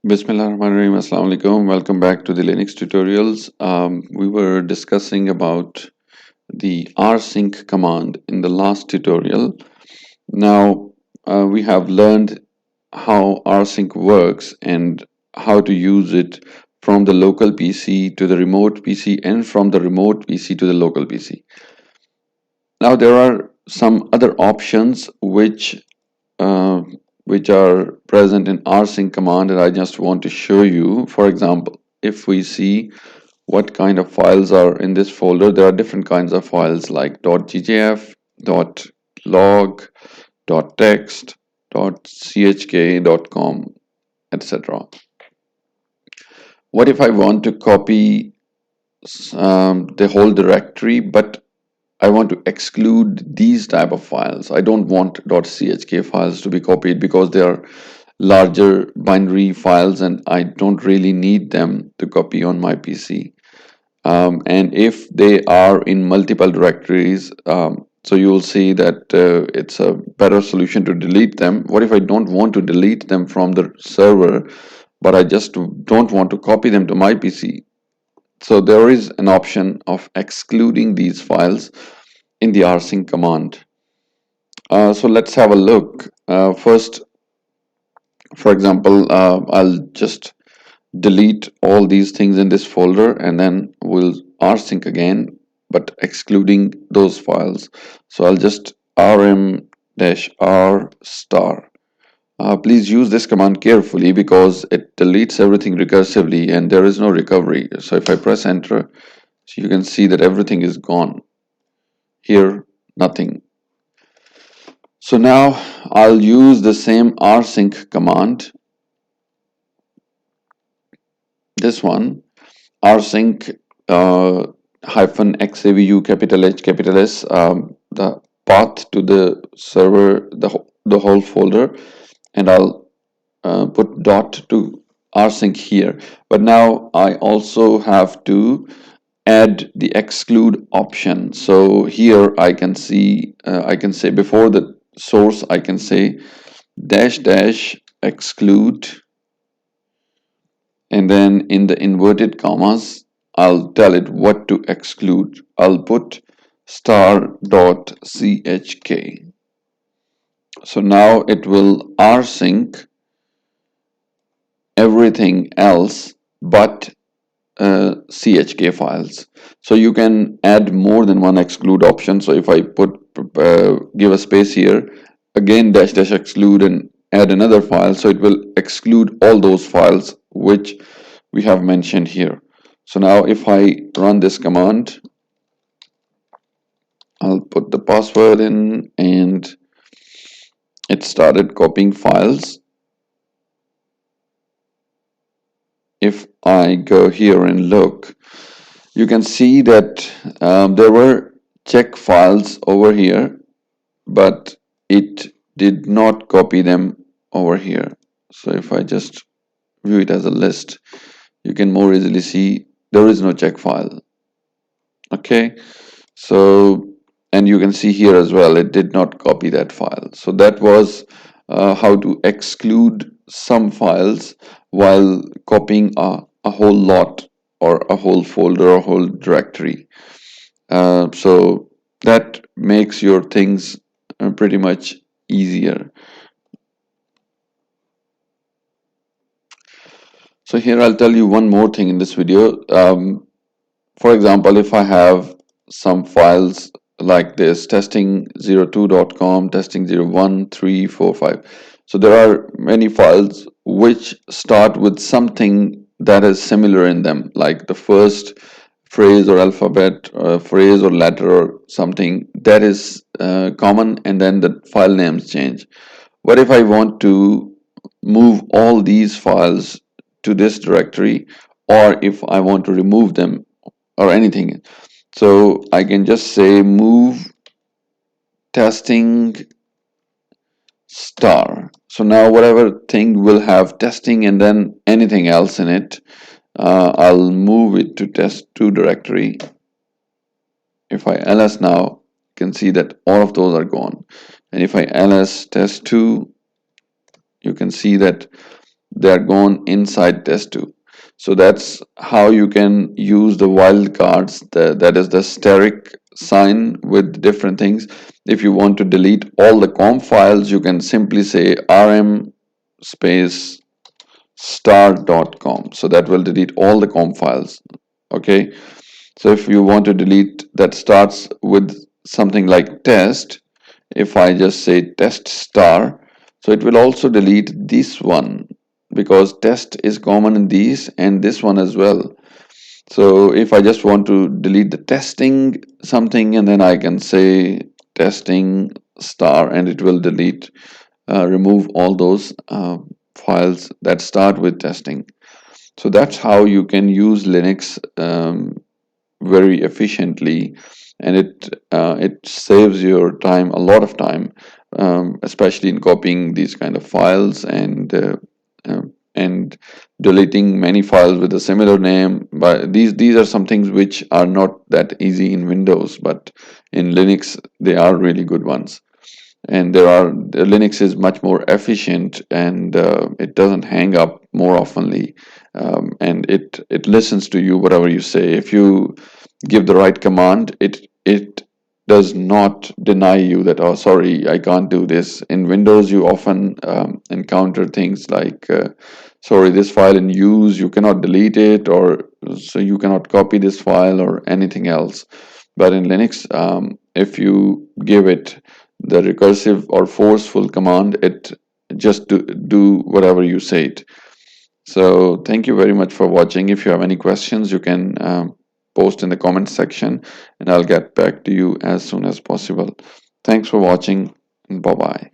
Bismillahirrahmanirrahim. Assalamu alaikum. Welcome back to the Linux tutorials. We were discussing about the rsync command in the last tutorial. Now we have learned how rsync works and how to use it from the local PC to the remote PC and from the remote PC to the local PC. Now there are some other options uh, which are present in rsync command, and I just want to show you. For example, if we see what kind of files are in this folder, there are different kinds of files like .gjf, .log, .text, .chk, .com, etc. What if I want to copy the whole directory, but I want to exclude these type of files? I don't want .chk files to be copied because they are larger binary files and I don't really need them to copy on my PC. And if they are in multiple directories, so you'll see that it's a better solution to delete them. What if I don't want to delete them from the server, but I just don't want to copy them to my PC? So there is an option of excluding these files in the rsync command. So let's have a look. First, for example, I'll just delete all these things in this folder and then we'll rsync again, but excluding those files. So I'll just rm-r star. Please use this command carefully because it deletes everything recursively and there is no recovery. So if I press enter, so you can see that everything is gone. Here, nothing. So now I'll use the same rsync command, this one, rsync -xavu capital H capital S, the path to the server, the whole folder, and I'll put dot to rsync here. But now I also have to add the exclude option. So here I can see, I can say before the source, I can say -- exclude, and then in the inverted commas I'll tell it what to exclude. I'll put star.chk. So now it will rsync everything else but chk files. So you can add more than one exclude option. So if I give a space here, again -- exclude and add another file, so it will exclude all those files which we have mentioned here. So now if I run this command, I'll put the password in and it started copying files. If I go here and look, you can see that there were check files over here, but it did not copy them over here. So if I just view it as a list, you can more easily see there is no check file. Okay, so, and you can see here as well, it did not copy that file. So that was how to exclude some files while copying a whole lot or a whole folder or whole directory. So that makes your things pretty much easier. So here I'll tell you one more thing in this video. For example, if I have some files like this, testing02.com, testing01, 3, 4, 5. So there are many files which start with something that is similar in them, like the first phrase or alphabet, phrase or letter or something that is common, and then the file names change. What if I want to move all these files to this directory, or if I want to remove them or anything? So I can just say move testing star. So now whatever thing will have testing and then anything else in it, I'll move it to test2 directory. If I ls now, you can see that all of those are gone. And if I ls test2, you can see that they are gone inside test2. So that's how you can use the wildcards, that is the steric sign with different things. If you want to delete all the com files, you can simply say rm space star.com. So that will delete all the com files. Okay. So if you want to delete that starts with something like test, if I just say test star, so it will also delete this one because test is common in these and this one as well. So if I just want to delete the testing something, and then I can say testing star, and it will delete, remove all those files that start with testing. So that's how you can use Linux very efficiently, and it saves your time, a lot of time, especially in copying these kind of files and deleting many files with a similar name. But these are some things which are not that easy in Windows, but in Linux they are really good ones. And the Linux is much more efficient, and it doesn't hang up more oftenly, and it listens to you whatever you say. If you give the right command, it does not deny you that, oh sorry, I can't do this. In Windows you often encounter things like, sorry, this file in use, you cannot delete it, or so you cannot copy this file or anything else. But in Linux, if you give it the recursive or forceful command, it just do whatever you say it. So thank you very much for watching. If you have any questions, you can post in the comment section, and I'll get back to you as soon as possible. Thanks for watching. Bye bye.